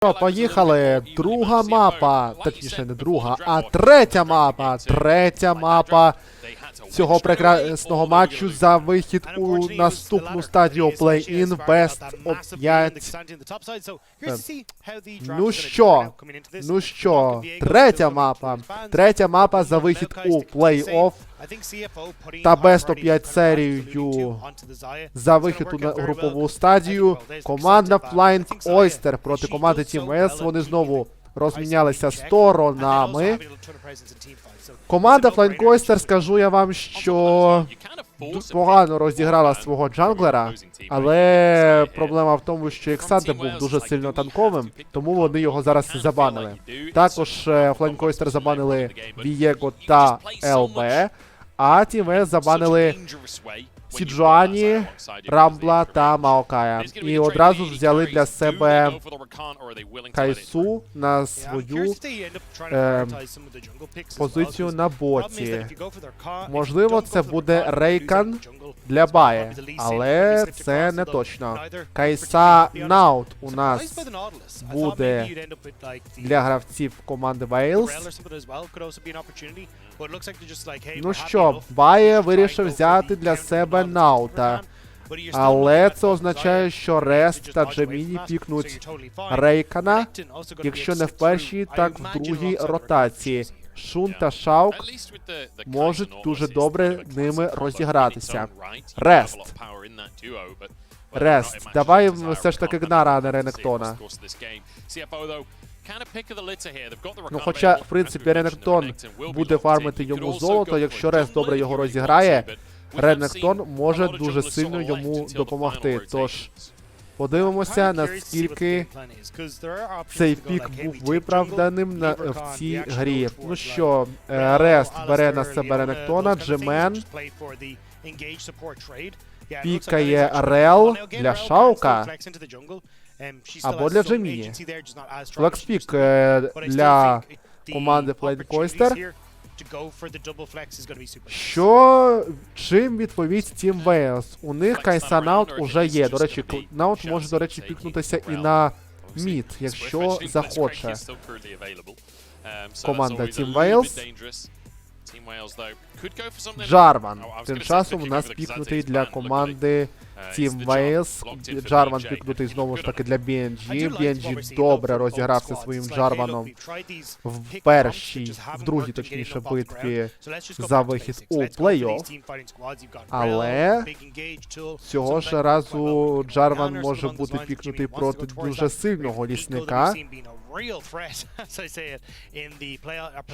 Поїхали. Друга мапа, точніше не друга, а третя мапа. Третя мапа цього прекрасного матчу за вихід у наступну стадію Play-in Best of 5. Ну що, третя мапа. Третя мапа за вихід у Play-off та Best of 5 серією за вихід у групову стадію. Команда Flying Oyster проти команди Team S. Вони знову розмінялися сторонами. Команда Flying Oyster, скажу я вам, що погано розіграла свого джанглера, але проблема в тому, що Ексанте був дуже сильно танковим, тому вони його зараз забанили. Також Flying Oyster забанили Вієго та ЛБ, а Team S забанили Сіджуані, Рамбла та Маокая. І одразу взяли для себе Кайсу на свою позицію на боті. Можливо, це буде Рейкан для Баї, але це не точно. Кайса Наут у нас буде для гравців команди Вейлс. Ну що, Бає вирішив взяти для себе Наута. Але це означає, що Рест та Джеміні пікнуть Рейкана, якщо не в першій, так в другій ротації. Шун та Шаук можуть дуже добре ними розігратися. Рест, давай все ж таки Гнара, а не Ренектона. Ну, хоча, в принципі, Ренектон буде фармити йому золото, якщо Рест добре його розіграє, Ренектон може дуже сильно йому допомогти. Тож, подивимося, наскільки цей пік був виправданим в цій грі. Ну що, Рест бере на себе Ренектона, Джемен пікає Рел для Шаука або для Джеміні. Флекспік для команди Flying Oyster. Чим відповідь Team Wales? У них Кайса Наут уже є. До речі, Наут може, до речі, пікнутися і на мід, якщо захоче. Команда Team Wales. Джарван. Тим часом у нас пікнутий для команди Team Wales. Джарван пікнутий знову ж таки для BNG. BNG добре розігрався своїм Джарваном в другій, точніше, битві за вихід у плей-офф. Але цього ж разу Джарван може бути пікнутий проти дуже сильного лісника.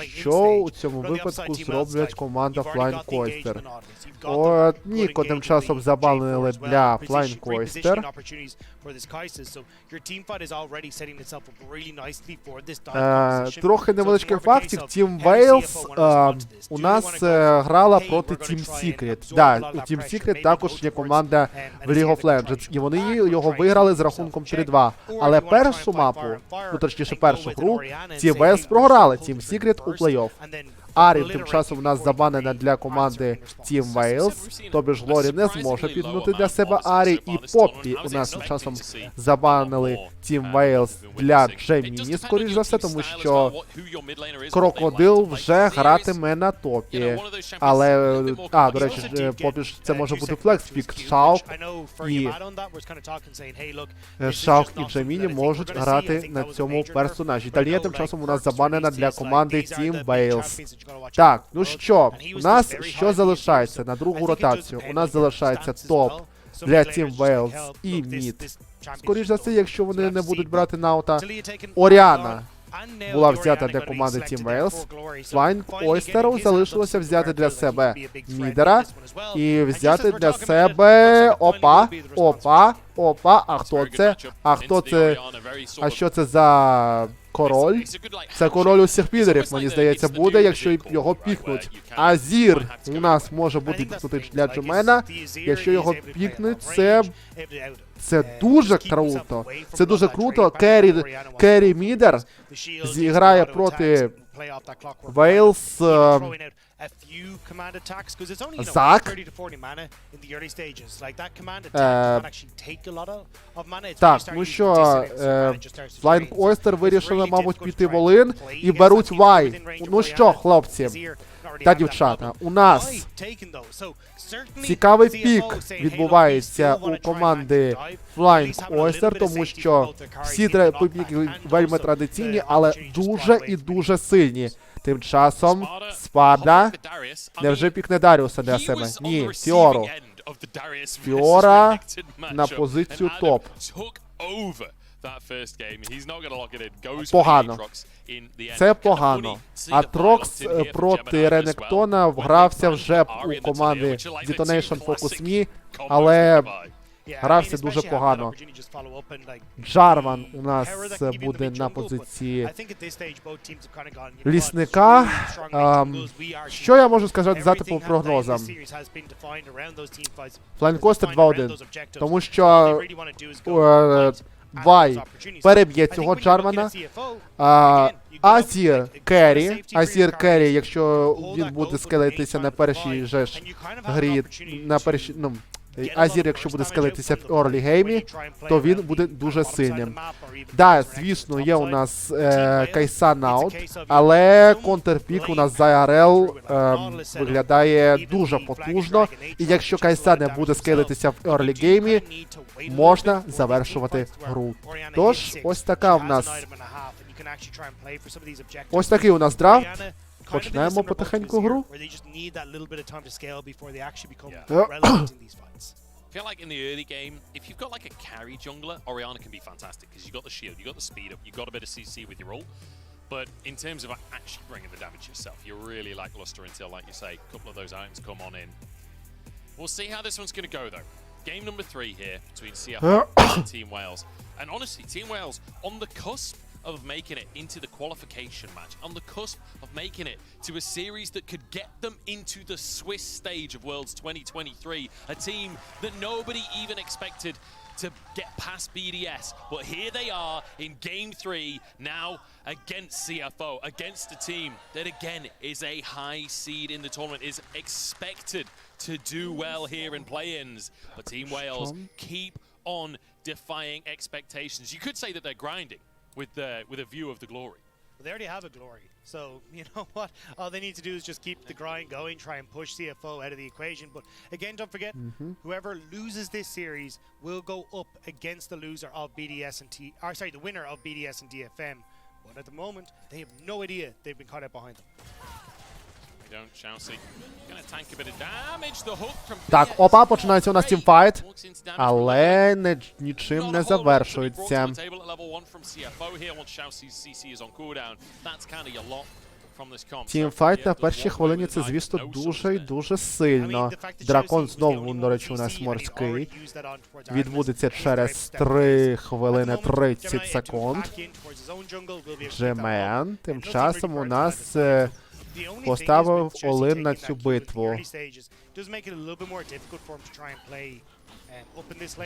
Що у цьому випадку зроблять команда Flying Oyster? От Ніко тим часом забанили для Flying Oyster. Трохи невеличкий фактик. Team Wales у нас грала проти Team Secret. Да, у Team Secret також є команда в League of Legends. І вони його виграли з рахунком 3-2. Але першу мапу, ну точніше першу гру, Team Wales програли Team Secret у плей-офф. Арі тим часом у нас забанена для команди Team Wales, тобі ж Лорі не зможе піднути для себе Арі, і Поппі у нас тим часом забанили Team Wales для Джеміні, скоріш за все, тому що Крокодил вже гратиме на топі. Але, до речі, Поппі ж це може бути флекспік. Шаук і Джеміні можуть грати на цьому персонажі. Далі тим часом у нас забанена для команди Team Wales. Так, ну що, у нас що залишається на другу ротацію? У нас залишається топ для Team Wales і мід. Скоріш за все, якщо вони не будуть брати Наута. Оріана була взята для команди Team Wales. Flying Oyster залишилося взяти для себе мідера і взяти для себе... Опа, а хто це? А що це за... Король. Це король усіх підерів, мені здається, буде, якщо його пікнуть. Азір у нас може бути пікнутий для Джемена. Якщо його пікнуть, це дуже круто. Це дуже круто. Керрі Мідер зіграє проти Вейлс, Зак. Так, ну що, Flying Oyster вирішили, мабуть, піти в Олин і беруть Вай. Ну що, хлопці та дівчата, у нас цікавий пік відбувається у команди Flying Oyster, тому що всі піки вельми традиційні, але дуже і дуже сильні. Тим часом Спада, невже пікне Даріуса для себе? Ні, Фіору. Фіора на позицію топ. Погано. Це погано. Атрокс проти Ренектона вгрався вже у команди Detonation Focus Me, але грався дуже погано. Джарван у нас буде на позиції лісника. Що я можу сказати по прогнозам? Flying Oyster 2-1. Тому що Вай переб'є цього Джарвана. Азір Керрі, якщо він буде скелетися на першій же ж грі, Азір, якщо буде скелетися в early геймі, то він буде дуже сильним. Да, звісно, є у нас Кайса наут, але контрпік у нас за АРЛ виглядає дуже потужно. І якщо Кайса не буде скелетися в early геймі, можна завершувати гру. Тож, ось така в нас... Ось такий у нас драфт. Почнемо потихеньку гру. I feel like in the early game, if you've got like a carry jungler, Orianna can be fantastic because you've got the shield, you've got the speed up, you've got a bit of CC with your ult. But in terms of actually bringing the damage yourself, you're really lackluster until, like you say, a couple of those items come on in. We'll see how this one's going to go though. Game number 3 here between CFO and Team Wales. And honestly, Team Wales on the cusp of making it into the qualification match, on the cusp of making it to a series that could get them into the Swiss stage of Worlds 2023, a team that nobody even expected to get past BDS. But here they are in Game 3, now against CFO, against a team that again is a high seed in the tournament, is expected to do well here in play-ins. But Team Wales keep on defying expectations. You could say that they're grinding with a view of the glory. Well, they already have a glory, so you know what? All they need to do is just keep the grind going, try and push CFO out of the equation. But again, don't forget, whoever loses this series will go up against the loser of BDS and the winner of BDS and DFM. But at the moment, they have no idea they've been caught out behind them. Так, опа, починається у нас тімфайт, але нічим не завершується. Тімфайт на першій хвилині — це, звісно, дуже і дуже сильно. Дракон знову, до речі, у нас морський. Відбудеться через 3 хвилини 30 секунд. Джемен тим часом у нас... поставив Олин на цю битву.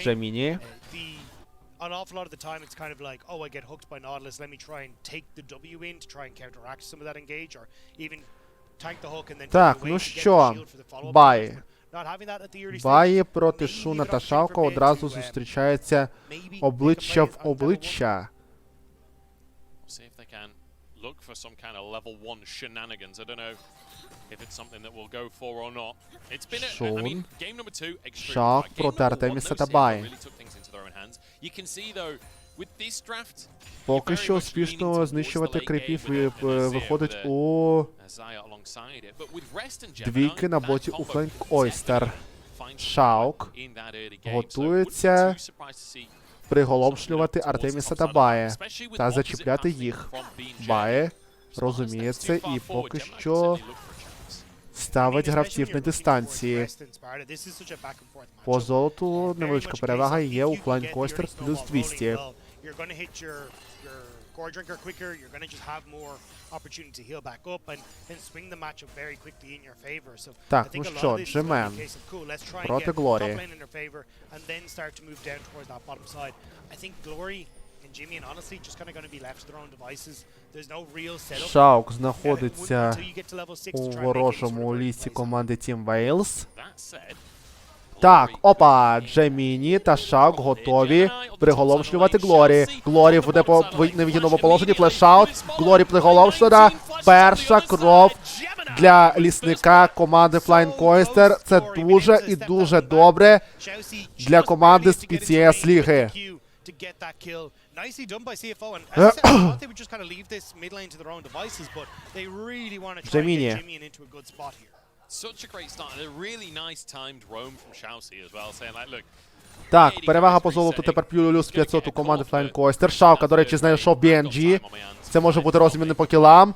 Джеміні. An awful lot of the time it's kind of like, oh, I get hooked by Nautilus, let me try and take the W in to try and counteract some of that engage, or even tank the hook and then так, ну що, Бай. Бай проти Шуна та Шалка одразу зустрічається обличчя в обличчя. Look for some kind of level 1 shenanigans. I don't know if it's something that we'll go for or not. It's been I mean, game number 2 extremely hard. Game number 1, no CFO really took things into their own hands. You can see though, with this draft, поки що успішно знищувати кріпів виходить у двійки на боті у Flying Oyster. Шаук готується приголомшлювати Артеміса та Бає та зачіпляти їх. Бає розуміє це і поки що ставить гравців на дистанції. По золоту невеличка перевага є у Flying Oyster плюс 200. Core drinker quicker, you're going to just have more opportunity to heal back up and then swing the match up very quickly in your favor. So так, ну що, Джемен проти Глорі. Шаук знаходиться у ворожому лісі команди Team Wales. Так, опа, Джеміні та Шаук готові приголомшлювати Глорі. Глорі буде по невигідному положенні, флешаут, Глорі приголомшлена. Перша кров для лісника команди Flying Coaster. Це дуже і дуже добре для команди з PCS ліги. Nicely done by CFO, and as I said, I thought they would just kind of leave this mid lane to their own devices, but they really want to try and get Jimmy into a good spot here. Such a great start, and a really nice timed roam from Shaoxi as well, saying like, look. Так, перевага по золоту тепер плюс 500 у команди Flying Coaster. Шаука, до речі, знайшов BNG. Це може бути розміни по кілам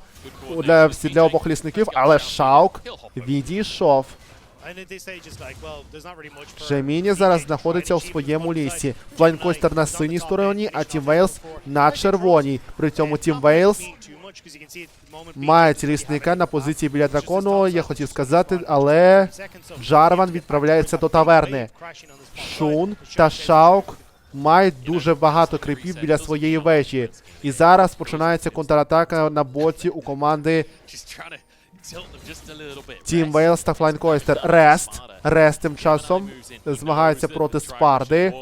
для обох лісників, але Шаук відійшов. Джеміні зараз знаходиться у своєму лісі. Flying Coaster на синій стороні, а Team Wales на червоній. При цьому Team Wales має лісника на позиції біля дракону, я хотів сказати, але Джарван відправляється до таверни. Шун та Шаук мають дуже багато кріпів біля своєї вежі. І зараз починається контратака на боці у команди Team Wales та Flying Coaster. Рест тим часом змагається проти Спарди.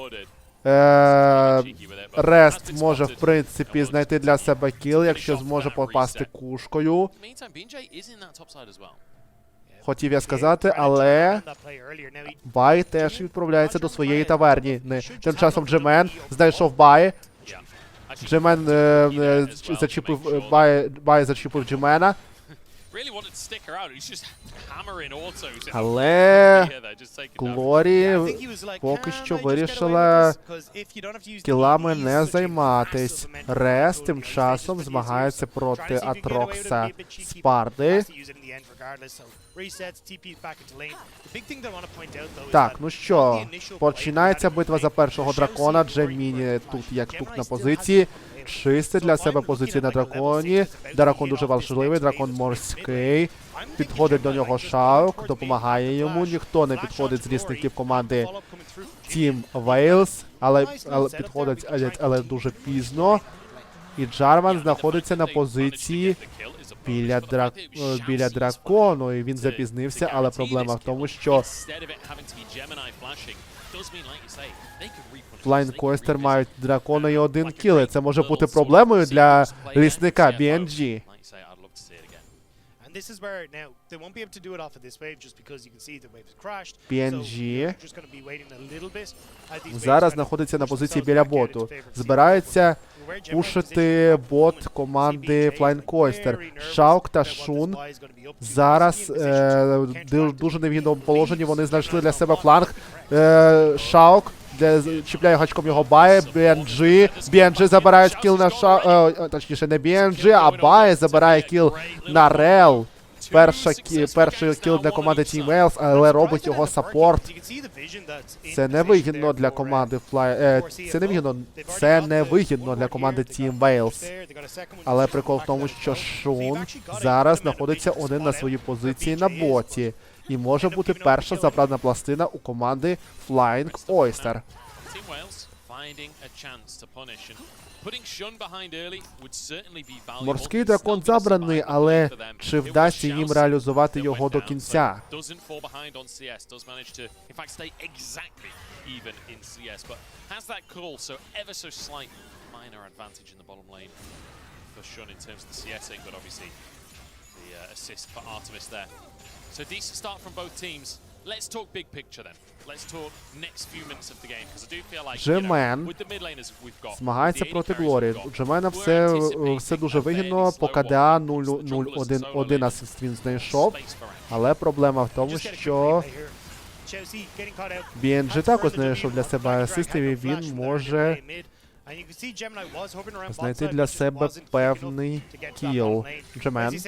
Рест може, в принципі, знайти для себе кіл, якщо зможе попасти кушкою. Хотів я сказати, але Бай теж відправляється до своєї таверні. Тим часом Джемен знайшов Бай. Джемен зачепив, Бай зачепив Джемена. Але Глорі поки що вирішила кілами не займатись. Рес тим часом змагається проти Атрокса Спарди. Так, ну що, починається битва за першого дракона. Джеміні тут як тут на позиції. Чистить для себе позиції на драконі. Дракон дуже важливий, дракон морський. Підходить до нього Шаук, допомагає йому. Ніхто не підходить з лісників команди Team Wales, але підходить, але дуже пізно. І Джарван знаходиться на позиції біля дракону, і він запізнився, але проблема в тому, що Flying Coaster мають дракона і один кіл, і це може бути проблемою для лісника BNG. PNG зараз знаходиться на позиції біля боту. Збирається пушити бот команди Flying Coaster. Шаук та Шун зараз в дуже невигідному положенні. Вони знайшли для себе фланг. Шаук чіпляє гачком його Бає. BNG забирають кіл на Шаук. Точніше, не BNG, а Бає забирає кіл на Рел. Перший кіл для команди Team Wales, але робить його саппорт. Це невигідно для команди Це невигідно для команди Team Wales. Але прикол в тому, що Шун зараз знаходиться один на своїй позиції на боті. І може бути перша заправна пластина у команди Flying Coaster. Морський дракон забраний, але чи вдасться їм реалізувати його до кінця? Let's talk big picture then. Let's talk next few minutes of the game because I do feel like Джемен with the mid laners we've got. Змагається проти Глорі. У Джемена все дуже вигідно. По КДА 0-1 асист він знайшов. Але проблема в тому, що BNG також знайшов для себе асист, і він може знайти для себе певний кіл. Джемен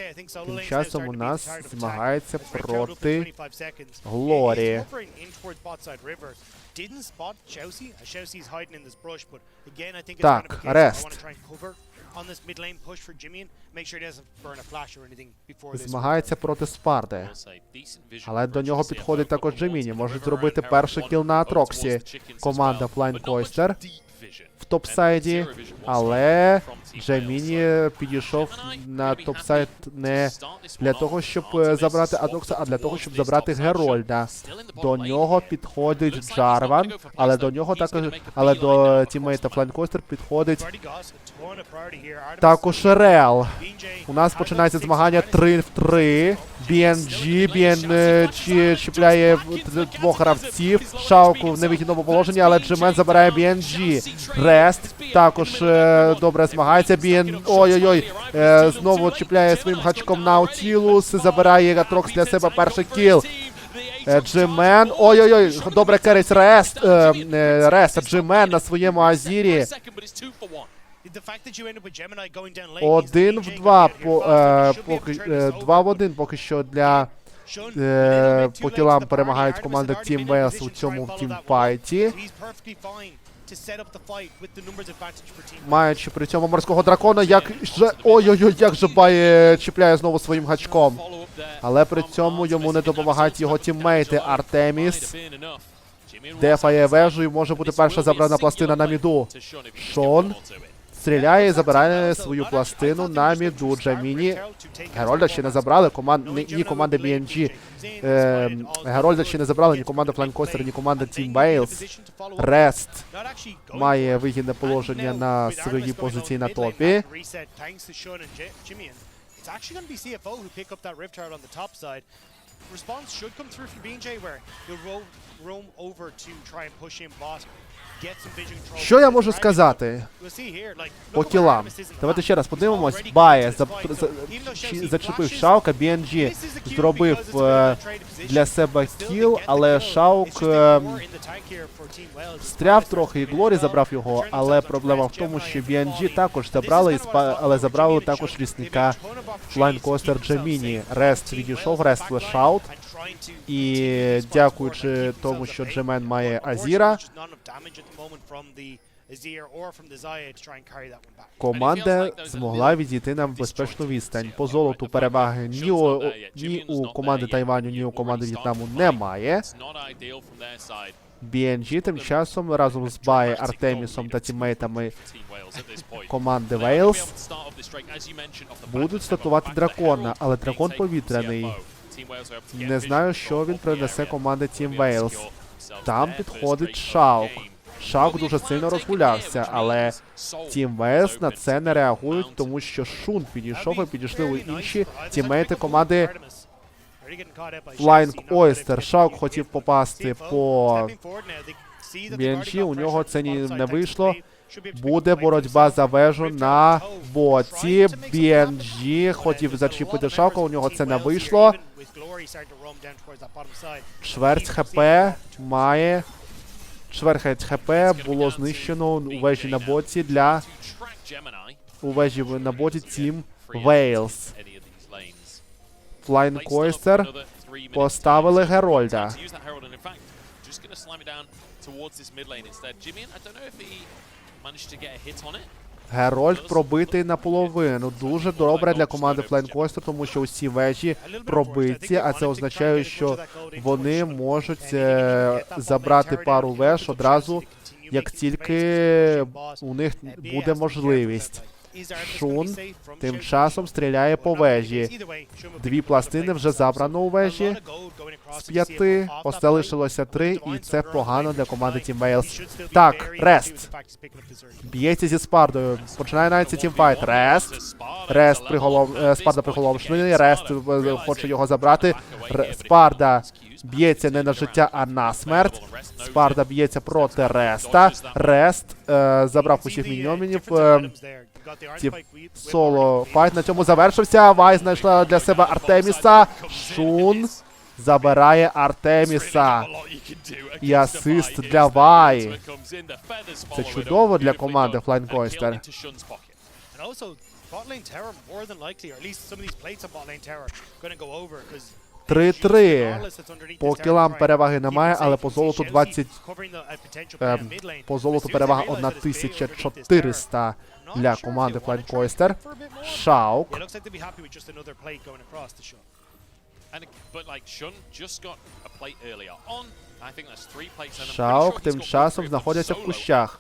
тим часом у нас змагається проти Глорі. Так, Рест. Змагається проти Спарди. Але до нього підходить також Джеміні. Можуть зробити перший кіл на Атроксі. Команда Flying Coaster. в топсайді, але Джеміні підійшов на топсайд не для того, щоб забрати Атрокса, а для того, щоб забрати Герольда. До нього підходить Джарван, але до тіммейта Флайнкостер підходить також Рел. У нас починається змагання 3-3. BNG чіпляє двох гравців. Шауку в невигідному положенні, але Джемен забирає BNG. Рест також добре змагається. Ой-ой-ой, знову чіпляє своїм гачком Наутілус. Забирає Атрокс для себе перший кіл. Джемен, ой-ой-ой, добре керить Рест, Джемен на своєму Азірі. 1 в 2, 2 в 1 поки що для по кілам перемагають команди Team Wales у цьому тімфайті. Маючи при цьому морського дракона, ой-ой-ой, як же Бай чіпляє знову своїм гачком. Але при цьому йому не допомагають його тіммейти. Артеміс дефає вежу і може бути перша забрана пластина на міду. Шон стріляє і забирає свою пластину на міду. Джаміні. Герольда ще не забрали, ні команди BNG. Герольда ще не забрали ні команда Флайнкостер, ні команда Team Wales. Рест має вигідне положення на своїй позиції на топі. Response should come through from BNJ where he'll roam over to try and push him bot. Що я можу сказати по кілам? Давайте ще раз подивимось. Бає зачепив Шаука, BNG зробив для себе кіл, але Шаук встряв трохи і Глорі забрав його, але проблема в тому, що BNG також забрали, але забрали також лісника Флайнкостер Джеміні. Рест відійшов, Рест флешаут. І дякуючи тому, що Джемен має Азіра, команда змогла відійти на безпечну відстань. По золоту переваги ні у команди Тайваню, ні у команди В'єтнаму немає. BNG тим часом разом з Бай, Артемісом та тіммейтами команди Wales будуть стартувати дракона, але дракон повітряний. Не знаю, що він принесе команді Team Wales. Там підходить Шаук. Шаук дуже сильно розгулявся, але Team Wales на це не реагують, тому що Шун підійшов і підійшли інші тіммейти команди Flying Oyster. Шаук хотів попасти по BNG, у нього це не вийшло. Буде боротьба за вежу на боці. BNG хотів зачепити Шаука, у нього це не вийшло. Чверть ХП має. Чверть ХП було знищено у вежі на боці у вежі на боці Team Wales. Flying Oyster поставили Герольда. Герольд пробитий наполовину. Дуже добре для команди Flying Oyster, тому що усі вежі пробиті, а це означає, що вони можуть забрати пару веж одразу, як тільки у них буде можливість. Шун тим часом стріляє по вежі. 2 пластини вже забрано у вежі з 5. Залишилося 3, і це погано для команди Team Wales. Так, Рест б'ється зі Спардою. Починає навіть тімфайт. Рест Спарда приголомшений. Рест хоче його забрати. Спарда б'ється не на життя, а на смерть. Спарда б'ється проти Реста. Рест забрав усіх міньйонів. Соло файт на цьому завершився. Вай знайшла для себе Артеміса. Шун забирає Артеміса. І асист для Вай. Це чудово для команди Flying Oyster. 3-3. По кілам переваги немає, але по золоту 20... по золоту перевага 1400 для команди Flying Oyster. Шаук. Шаук тим часом знаходяться в кущах.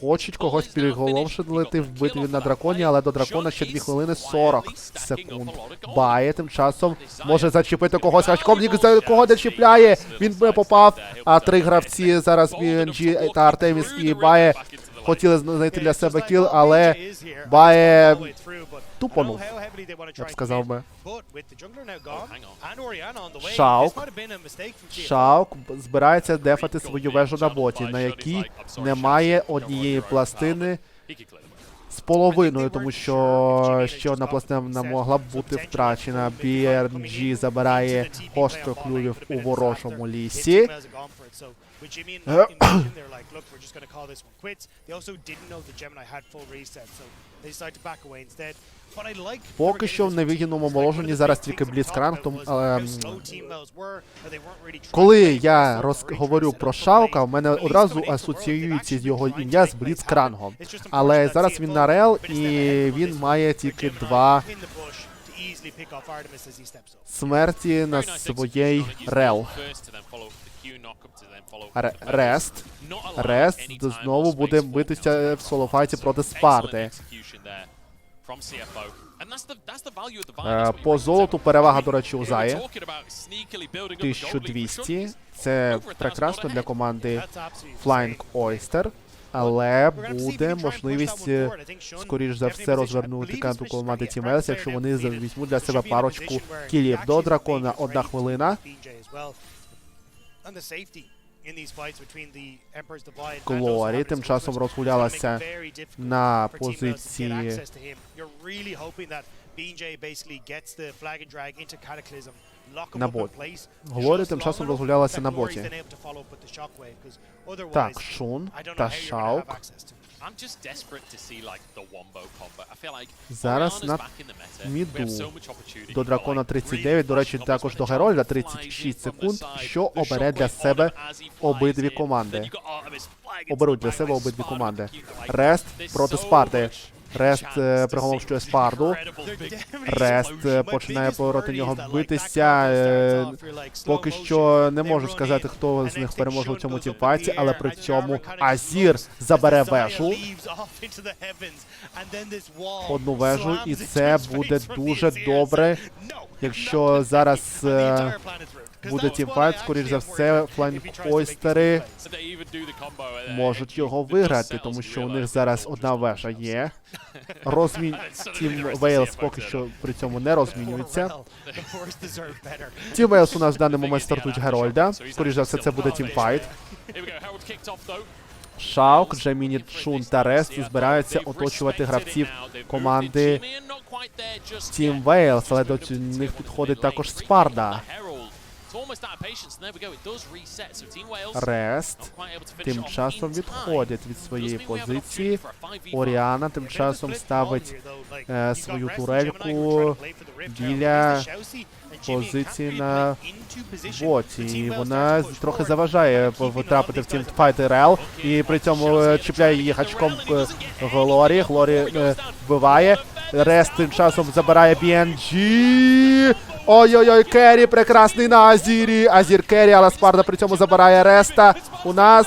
Хочуть когось приголомшити в битві на драконі, але до дракона ще 2 хвилини 40 секунд. Бає тим часом може зачепити когось. Очковник за кого не чіпляє. Він би попав. А 3 гравці зараз BNG та Артеміс і Бає хотіли знайти для себе кіл, але Бає тупонув, я б сказав би. Шаук збирається дефати свою вежу на боті, на якій немає однієї пластини з половиною, тому що ще одна пластина могла б бути втрачена. BNG забирає гостро клювів у ворожому лісі. Поки що в невигідному положенні зараз тільки Бліцкранг, коли я говорю про Шаука, в мене одразу асоціюється його ім'я з Бліцкрангом. Але зараз він на рел, і він має тільки 2 смерті на своїй рел. Рест знову буде битися в солофайті проти Спарти. По золоту перевага, до речі, у Заї. 1200. Це прекрасно для команди Flying Oyster. Але буде можливість, скоріш за все, розвернути карту команди Team Wales, якщо вони візьмуть для себе парочку кілів. До дракона 1 хвилина. Глорі тим часом розгулялася на позиції на боті. Глорі тим часом розгулялася на боті. Так, Шун та Шаук. Зараз на міду. До дракона 39, до речі, також до Герольда 36 секунд, що обере для себе обидві команди. Оберуть для себе обидві команди. Рест проти Спарти. Рест приголомшує Спарду. Рест починає проти нього битися. Поки що не можу сказати, хто з них переможе у цьому тімфайті, але при цьому Азір забере вежу. Одну вежу, і це буде дуже добре, якщо зараз буде тімфайт, скоріш за все, фланг-ойстери можуть його виграти, тому що у них зараз одна вежа є. Тім Вейлс поки що при цьому не розмінюється. Тім Вейлс у нас в даний момент стартують Герольда. Скоріш за все, це буде тімфайт. Шаук, Джеміні, Шун та Рест збираються оточувати гравців команди Team Wales, але до них підходить також Спарда. Рест тим часом відходять від своєї позиції. Оріана тим часом ставить свою турельку біля позиції на боті. І вона трохи заважає потрапити в тімфайт РЛ. І при цьому чіпляє її гачком Глорі. Глорі вбиває. Рест тим часом забирає BNG. Ой-ой-ой, керрі прекрасний на Азірі. Азір керрі, але Спарта при цьому забирає Реста. У нас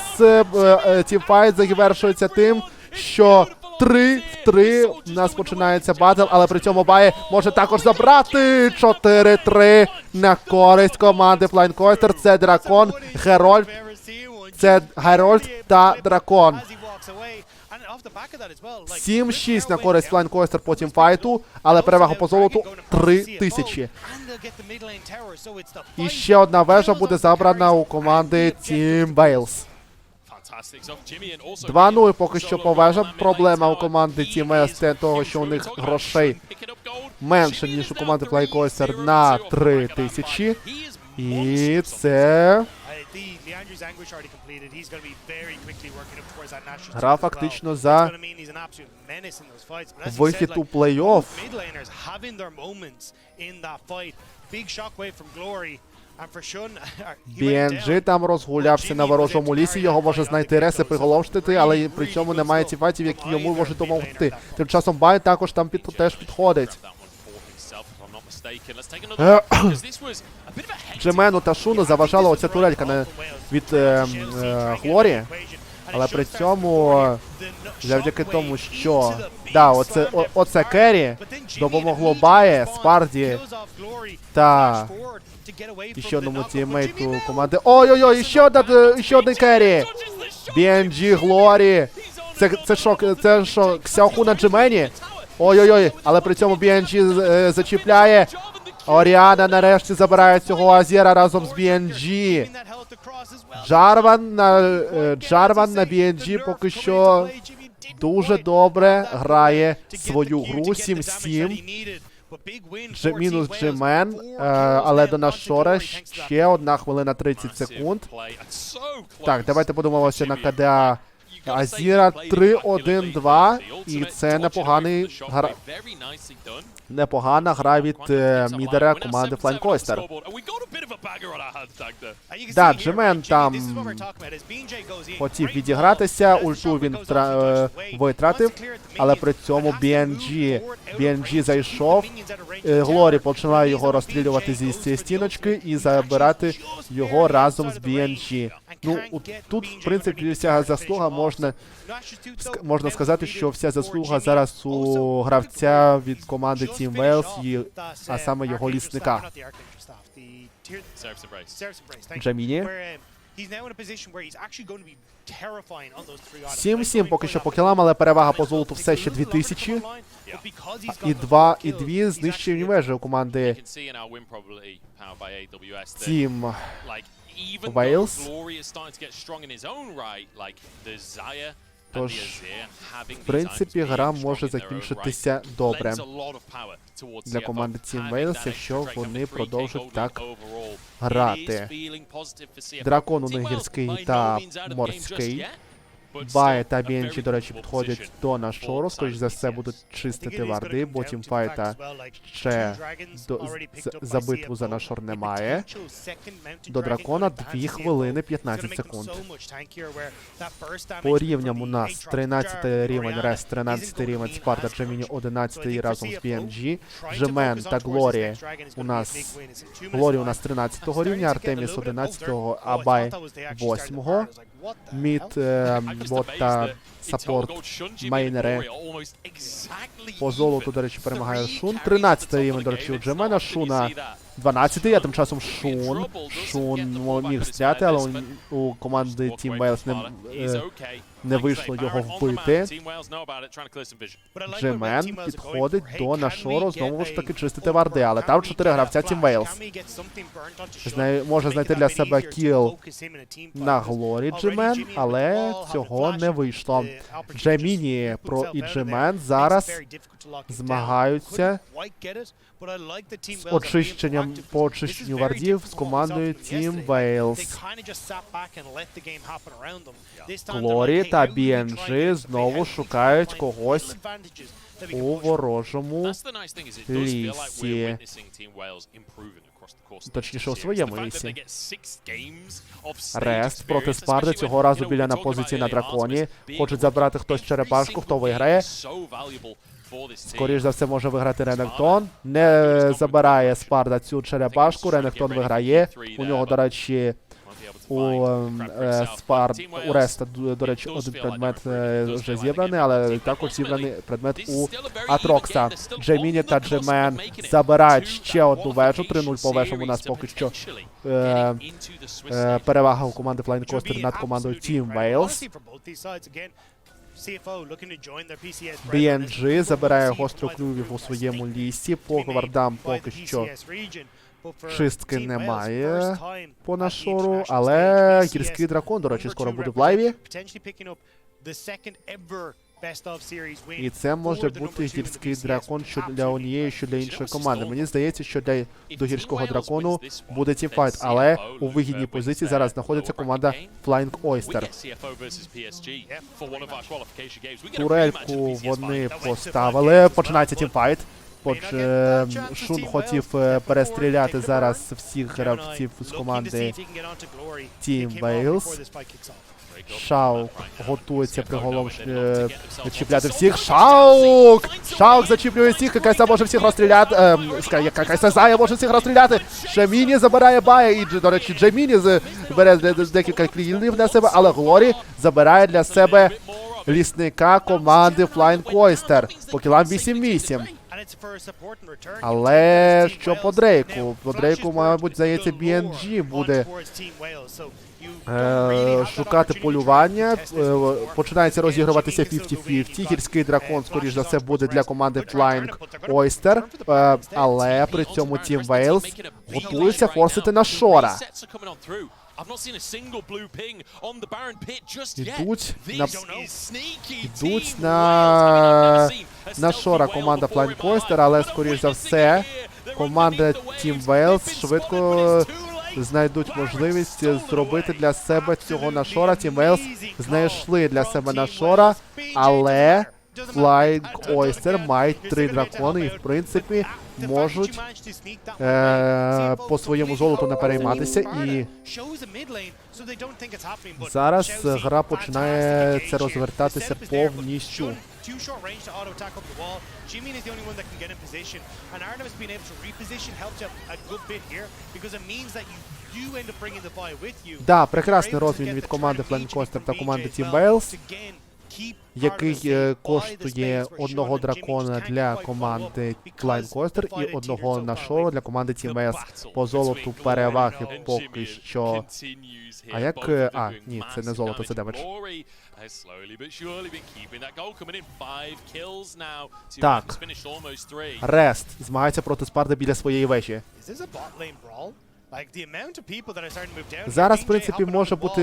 тімфайт завершується тим, що 3-3 у нас починається батл, але при цьому Бає може також забрати 4-3 на користь команди Flying Oyster. Це Дракон, Герольд. Це Герольд та Дракон. 7-6 на користь Flying Oyster по тімфайту, але перевага по золоту 3000. І ще одна вежа буде забрана у команди Team Wales. 2-0 поки що по вежам. Проблема у команди Team Wales те того, що у них грошей менше, ніж у команди Flying Oyster на 3000. І це гра фактично за вихід у плей-офф. BNG там розгулявся на ворожому лісі, його може знайти Реси, приголомшити, але при цьому немає тімфайтів, які йому можуть допомогти. Тим часом Бай також там теж підходить. Джемену та Шуну заважала оця турелька від Глорі, але при цьому, завдяки тому, що оце керрі допомогло Бає, Спарді та ще одному тіммейту команди. Ой-ой-ой, ще один керрі! BNG, Глорі! Це що, Ксяоху на Джемені? Ой-ой-ой, але при цьому BNG зачіпляє. Оріана нарешті забирає цього Азіра разом з BNG. Джарван на BNG поки що дуже добре грає свою гру. 7-7. Мінус Джемен, але до нас Шора ще 1 хвилина 30 секунд. Так, давайте подумаємося на КДА Азіра. 3-1-2, і це непогана гра від мідера команди Flying Oyster. Да, Джемен там хотів відігратися, ульту він витратив, але при цьому BNG зайшов, Глорі починає його розстрілювати зі цієї стіночки і забирати його разом з BNG. Ну, тут, в принципі, вся заслуга, можна сказати, що вся заслуга зараз у гравця від команди Team Wales, а саме його лісника. Джаміні. 7-7 поки що по кілам, але перевага по золоту все ще 2000. І 2 знищені межі у команди Team Wales. Тож, в принципі, гра може закінчитися добре для команди Team Wales, якщо вони продовжать так грати. Дракон у них гірський та морський. Бай та BNG, до речі, підходять до нашого. Скоріш за все, будуть чистити варди, бо тімфайта ще за битву за нашор немає. До дракона 2 хвилини 15 секунд. По рівням у нас 13 рівень Рест, 13 рівень Спарта, Джеміні 11 разом з BNG. Джемен та Глорі у нас 13 рівня, Артеміс 11, Абай 8. Мід, бот та саппорт Майнери. По золоту, до речі, перемагає Шун. 13 рівень, до речі, у Джемена. Шуна 12-й, а тим часом Шун міг стріляти, але у команди Team Wales не вийшло його вбити. Джемен підходить до нашору, знову ж таки чистити варди, але там 4 гравця Team Wales. Може знайти для себе кіл на Глорі Джемен, але цього не вийшло. Джеміні і Джемен зараз змагаються з очищенням по очищенню вардів з командою Team Wales. Глорі та BNG знову шукають когось у ворожому лісі. Точніше, у своєму лісі. Рест проти Спарди, цього разу біля на позиції на драконі. Хочуть забрати хтось черепашку, хто виграє. Скоріш за все може виграти Ренектон. Не забирає Спарда цю черепашку, Ренектон виграє. У нього, до речі, у Реста, до речі, один предмет вже зібраний, але також зібраний предмет у Атрокса. Джеміні та Джемен забирають ще одну вежу. 3-0 по вежам у нас поки що перевага у команди Flying Oyster над командою Team Wales. BNG забирає гостру клювів у своєму лісі. По гвардам поки що чистки немає по нашору, але гірський дракон, до речі, скоро буде в лайві. І це може бути гірський дракон що для однієї, що для іншої команди. Мені здається, що до гірського дракону буде тімфайт, але у вигідній позиції зараз знаходиться команда Flying Oyster. Турельку вони поставили. Починається тімфайт. Шун хотів перестріляти зараз всіх гравців з команди Team Wales. Шаук готується чіпляти всіх. Шаук! Шаук зачіплює всіх, Кайса може всіх розстріляти. Кайса Зая може всіх розстріляти. Джеміні забирає бая. І, до речі, Джеміні бере декілька клінів для себе, але Глорі забирає для себе лісника команди Flying Oyster. По кілам 8-8. Але що по Дрейку? По Дрейку, мабуть, здається, BNG буде шукати полювання. Починається розігруватися 50-50. Гірський дракон, скоріш за все, буде для команди Flying Oyster. Але при цьому Team Wales готується форсити на Щора. Ідуть на Щора команда Flying Oyster, але, скоріш за все, команда Team Wales швидко знайдуть можливість зробити для себе цього на Щора. Team Wales знайшли для себе на Щора, але Flying Oyster мають 3 дракони і, в принципі, можуть по своєму золоту не перейматися. І зараз гра починає розвертатися повністю. Да, прекрасний розмін від команди Flying Oyster та команди Team Wales, який коштує одного дракона для команди Flying Oyster і одного на Щору для команди Team Wales. По золоту переваги поки що. А як... ні, це не золото, це демедж. Так. Рест змагається проти Спарди біля своєї вежі. Зараз, в принципі, може бути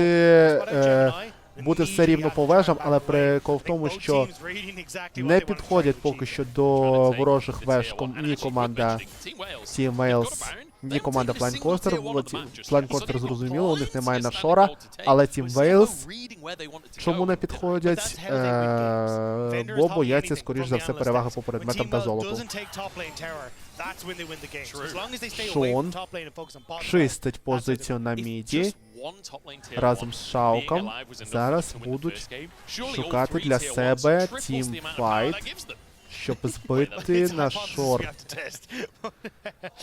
все рівно по вежам, але прикол в тому, що не підходять поки що до ворожих веж ні команда Team Wales, ні команда Flying Oyster. Flying Oyster зрозуміло, у них немає на Щора, але Team Wales чому не підходять? Бо бояться, скоріш за все, переваги по предметам та золоту. Шон чистить позицію на міді разом з Шауком. Зараз будуть шукати для себе тімфайт, щоб збити на Шор.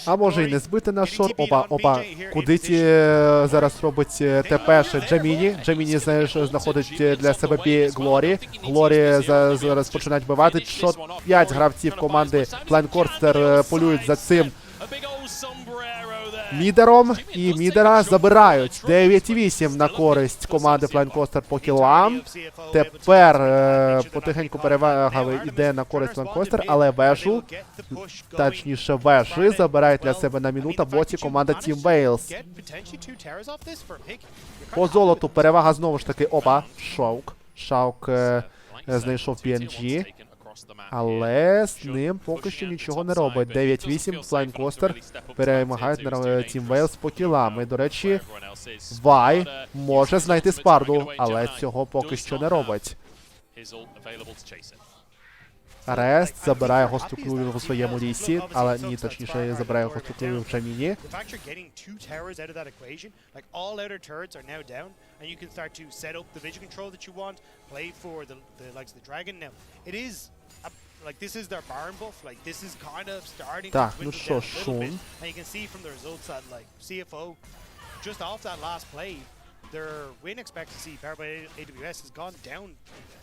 А може і не збити на Шор. Опа. Куди зараз робить ТП-ще Джеміні. Джеміні знаходить для себе бій Глорі. Глорі зараз починають бивати. 5 гравців команди Flying Oyster полюють за цим мідером. І мідера забирають. 9-8 на користь команди Flying Oyster по кілам. Тепер потихеньку перевага йде на користь Flying Oyster, але вежу, точніше вежі, забирають для себе на минуту боці команда Team Wales. По золоту перевага знову ж таки, Шаук знайшов PNG. Але з ним поки що нічого не робить. 9-8, Flying Oyster перемагають на Team Wales по кілам. І, до речі, Вай може знайти Спарду, але цього поки що не робить. Рест забирає гостру клюві у своєму лісі, але ні, точніше, забирає гостру клюві в Джеміні. Так, ну що, Шун. Their win expectancy powered by AWS has gone down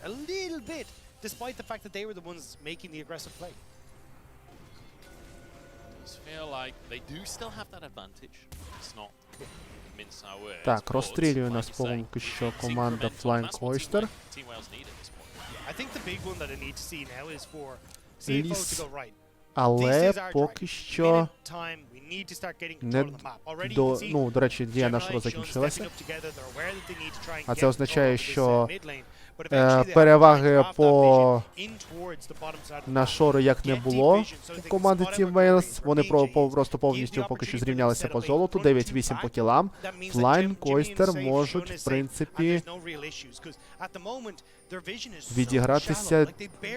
a little bit, despite the fact that they were the ones making the aggressive play. Does feel like they do still have that advantage. It's not mince our words. Так, розстрілює нас поки що команда Flying Oyster. I think the big one that I need to see now is for CFO to go right. Але поки що до речі, дія нашого закінчилася. А це означає, що переваги по на шору як не було у команди Team Wales. Вони просто повністю поки що зрівнялися по золоту. 9-8 по кілам. Флайн, Койстер можуть, в принципі, відігратися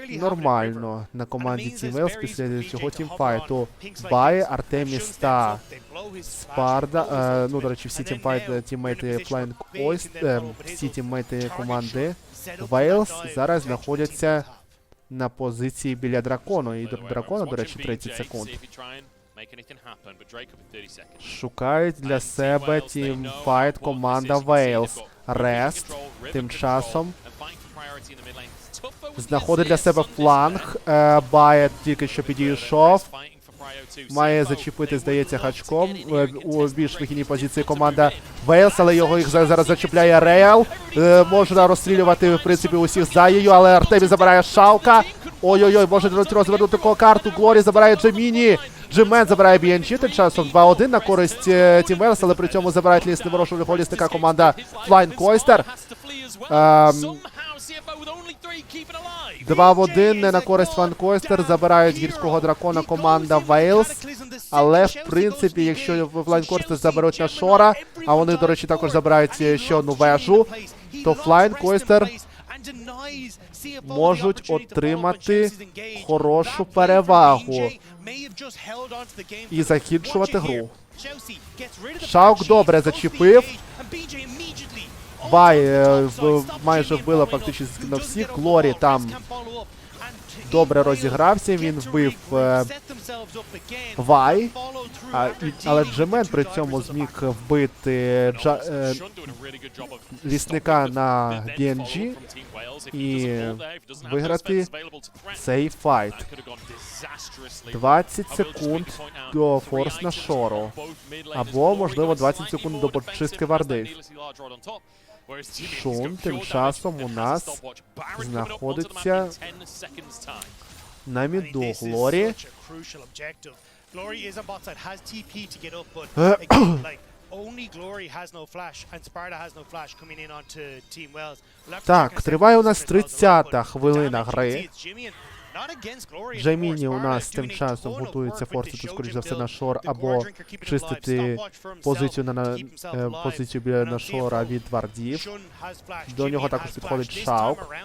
нормально на команді Team Wales після цього тімфайту. Бай, Артеміс та Спарда, ну, до речі, всі тіммейти Флайн Койстер, всі тіммейти команди Wales зараз знаходяться на позиції біля дракону. І дракона, до речі, 30 секунд. Шукають для себе тімфайт команда Wales. Рест тим часом знаходить для себе фланг. Бай тільки що підійшов. Має зачепити, здається, гачком. У більш вихідній позиції команда Wales, але його їх зараз зачепляє Реал. Можна розстрілювати, в принципі, усіх за її, але Артемі забирає Шалка. Ой-ой-ой, може розвернути таку карту. Глорі забирає Джеміні. Джемен забирає BNG, тим часом 2-1 на користь Team Wales, але при цьому забирають ліс неворожого лісника команда Флайн Койстер. 2-1 на користь Флайн Койстер, забирають гірського дракона команда Wales. Але, в принципі, якщо Флайн Койстер заберуть на Шора, а вони, до речі, також забирають ще одну вежу, то Флайн Койстер можуть отримати хорошу перевагу і закінчувати гру. Шаук добре зачепив. Бай майже вбила практично на всіх. Глорі там добре розігрався, він вбив Вай, але Джемен при цьому зміг вбити лісника на BNG і виграти цей файт. 20 секунд до форс на шору. Або, можливо, 20 секунд до почистки варди. Шун тим часом у нас знаходиться на міду. Глорі. Так, триває у нас 30-та хвилина гри. Джеміні у нас тим часом готується форсити, скоріш за все, на шор, або чистити позицію біля на шора від вардів. До нього також підходить Шаук.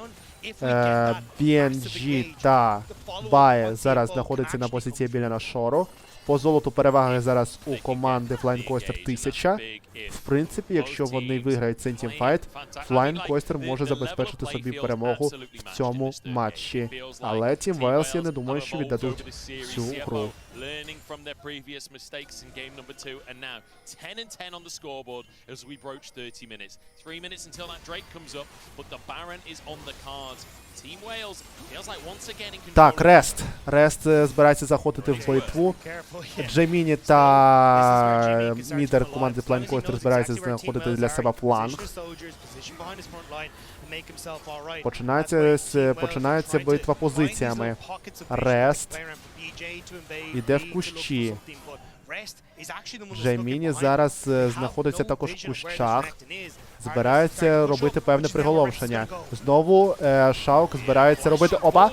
BNG та Бай зараз знаходиться на позиції біля на шору. По золоту переваги зараз у команди Флайн Койстер 1000. В принципі, якщо вони виграють цей тімфайт, Флайн Койстер може забезпечити собі перемогу в цьому матчі. Але Team Wales, я не думаю, що віддадуть цю гру. Learning from their previous mistakes in game number 2, and now 10-10 on the scoreboard as we broach 30 minutes. 3 minutes until that Drake comes up, but the Baron is on the cards. Team Wales feels like once again in control. Так, Рест збирається заходити в битву. Джеміні та мідер команди Флайн Койстер збираються знаходити для себе фланг. Починається битва позиціями. Рест іде в кущі. Джеміні зараз знаходиться також в кущах. Збирається робити певне приголомшення. Знову Шаук збирається робити оба.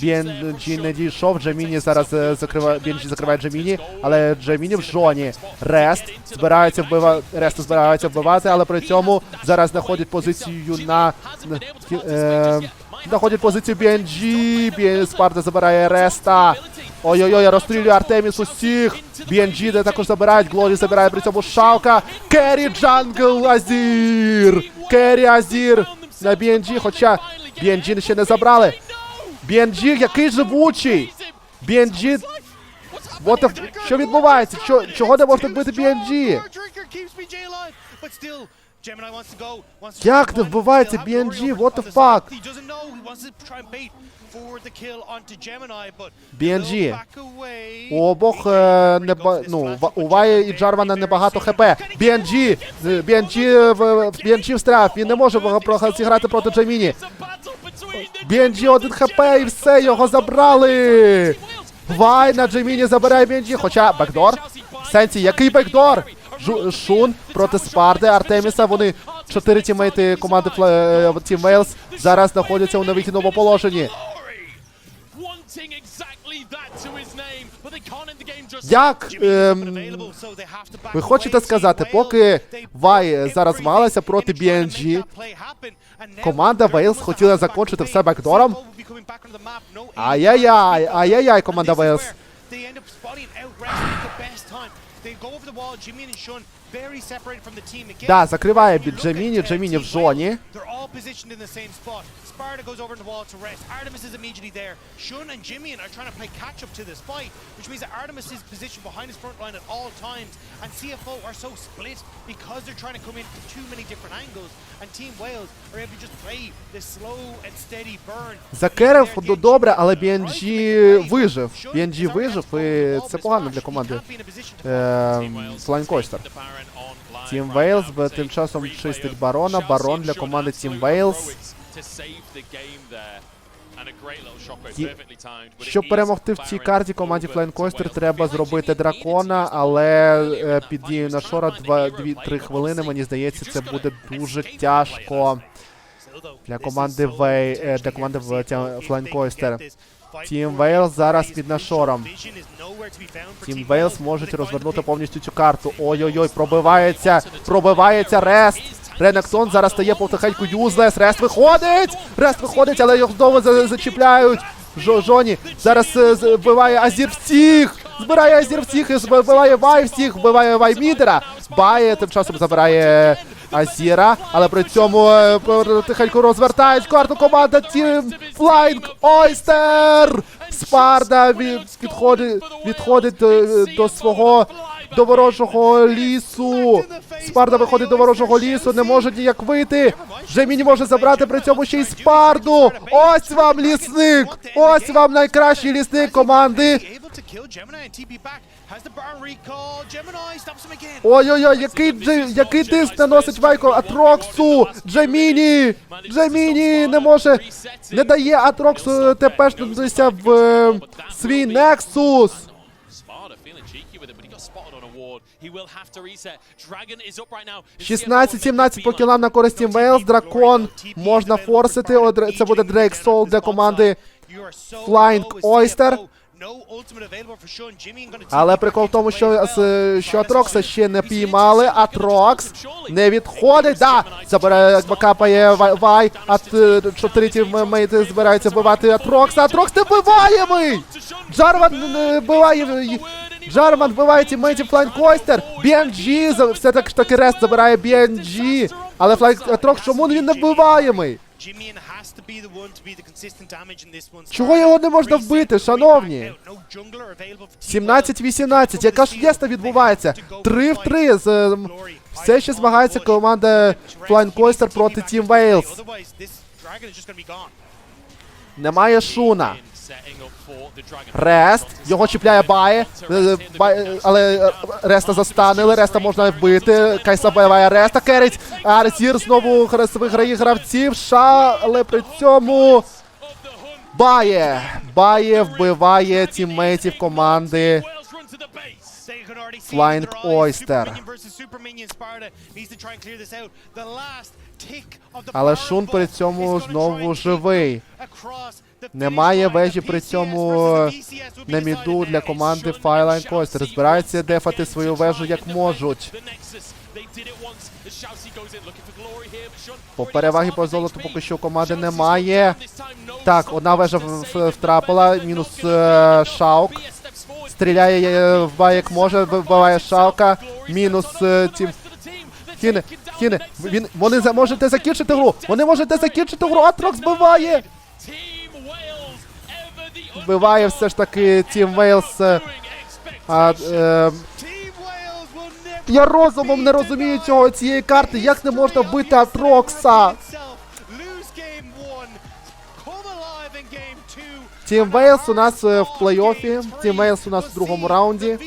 BNG не дійшов. Джеміні зараз закриває Джеміні, але Джеміні в зоні. Рест збирається вбивати, але при цьому зараз знаходить позицію знаходить позицію BNG. Спарда забирає Реста. Ой-ой-ой, розстрілює Артеміс усіх. BNG де також забирають. Глорі забирає при цьому Шаука. Керрі Джангл Азір. Керрі Азір на BNG, хоча BNG ще не забрали. BNG, який живучий. BNG. Що відбувається? Чого не можна бити BNG? Як не вбивається BNG? What the fuck? BNG. У обох у Вая і Джарвана небагато хп. BNG встряв. Він не може зіграти проти Джеміні. BNG 1 хп і все, його забрали. Вай на Джеміні забирає BNG, хоча бекдор. В сенсі, який бекдор? Шун проти Спарди, Артеміса, вони 4 тіммейти команди Team Wales зараз знаходяться у невихідному положенні. Як ви хочете сказати, поки Вай зараз змагалася проти BNG, команда Wales хотіла закончити все бекдором? Ай-яй-яй, команда Wales. Да, закриває від Джеміні в зоні. Sparta goes over the wall to rest. Artemis is immediately there. Shun and Jimmy are trying to play catch up to this fight, which means that Artemis is positioned behind his front line at all times, and CFO are so split because they're trying to come in from too many different angles, and Team Wales are able to just play this slow and steady burn. Закерев добре, але BNG вижив. BNG вижив, і це погано для команди Flying Coaster. Team Wales тим часом чистить барона. Барон для команди Team Wales. Щоб перемогти в цій карті команді Flying Coaster, треба зробити дракона, але під дією на Шора 2-3 хвилини, мені здається, це буде дуже тяжко для команди Flying Coaster. Team Wales зараз під нашором. Team Wales можуть розвернути повністю цю карту. Ой-ой-ой, пробивається Рест. Ренектон зараз стає потихеньку юзлес. Рест виходить, але його знову зачіпляють. Жоні зараз вбиває Азір всіх. Збирає Азір всіх і вбиває Вай всіх. Вбиває Вай Мідера. Бає тим часом забирає Азіра, але при цьому тихенько розвертають карту команда Team Flying Oyster. Спарда відходить до ворожого лісу. Спарда виходить до ворожого лісу, не може ніяк вийти. Джеміні може забрати при цьому ще й Спарду. Ось вам лісник! Ось вам найкращий лісник команди. Ой-ой-ой, який диск наносить Вайко Атроксу! Джеміні не дає Атроксу тепешнутися в свій Нексус. 16-17 по кілам на користь Team Wales. Дракон можна форсити. Це буде Дрейк Сол для команди Flying Oyster. Але прикол в тому, що Атрокса ще не піймали. Атрокс не відходить. Да, забирає, бакапає Вай. 4 тіммейти збираються вбивати Атрокса. Атрокс не вбиваємий! Джарман вбиває тіммейтів Flying Coaster. BNG, все таки Рест забирає BNG. Але Атрокс, чому він не вбиваємий? Чого його не можна вбити, шановні? 17-18, яка ж єста відбувається? 3-3, все ще змагається команда Flying Coaster проти Team Wales. Немає Шуна. Рест, його чіпляє Бає, але Реста застанили, Реста можна вбити, Кайса вбиває Реста, керить, Арсір знову виграє гравців, але при цьому Бає вбиває тіммейтів команди Flying Oyster. Але Шун при цьому знову живий. Немає вежі при цьому на міду для команди Flying Coaster. Збираються дефати свою вежу як можуть. По переваги по золоту поки що у команди немає. Так, одна вежа втрапила, мінус Шаук. Стріляє в як може, вбиває Шаука. Мінус Хіне. Вони можете закінчити гру. Атрокс вбиває. Вбиває все ж таки Team Wales. Я розумом не розумію цієї карти. Як не можна вбити Атрокса? Team Wales у нас в плей-оффі. Team Wales у нас в другому раунді.